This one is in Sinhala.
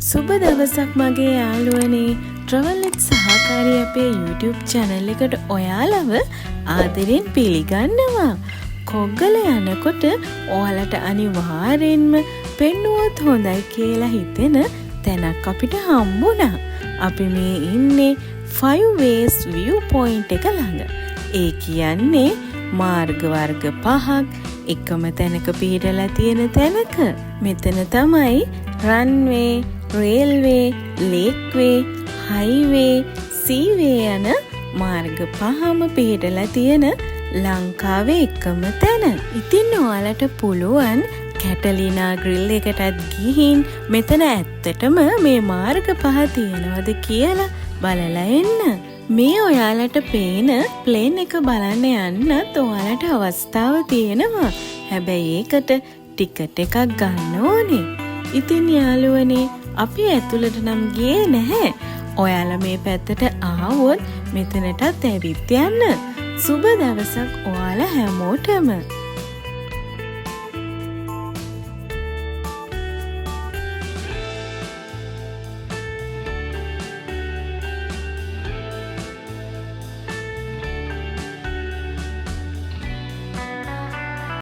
සුබ දවසක් මගේ යාළුවනේ. Travel with සහකාරී අපේ YouTube channel එකට ඔයාලව ආදරෙන් පිළිගන්නවා. කොග්ගල යනකොට ඔයාලට අනිවාර්යෙන්ම පෙන්නුවොත් හොඳයි කියලා හිතෙන තැනක් අපිට හම්බුණා. අපි මේ ඉන්නේ 5 ways view point එක ළඟ. ඒ කියන්නේ මාර්ග වර්ග 5ක් එකම තැනක පිහිටලා තියෙන තැනක. මෙතන තමයි runway, railway, lakeway, highway, seaway යන මාර්ග 5ම පිහිටලා තියෙන ලංකාවේ එකම තැන. ඉතින් ඔයාලට පුළුවන් කැටලිනා ග්‍රිල් එකටත් ගිහින් මෙතන ඇත්තටම මේ මාර්ග 5 තියෙනවද කියලා බලලා එන්න. මේ ඔයාලට පේන ප්ලේන් එක බලන්න යන්නත් ඔයාලට අවස්ථාව තියෙනවා. හැබැයි ඒකට ටිකට් එකක් ගන්න ඕනේ. ඉතින් යාළුවනේ අපි ඇතුළට නම් ගියේ නැහැ. ඔයාලා මේ පැත්තට ආවොත් මෙතනටත් ඇවිත් යන්න. සුබ දවසක් ඔයාලා හැමෝටම.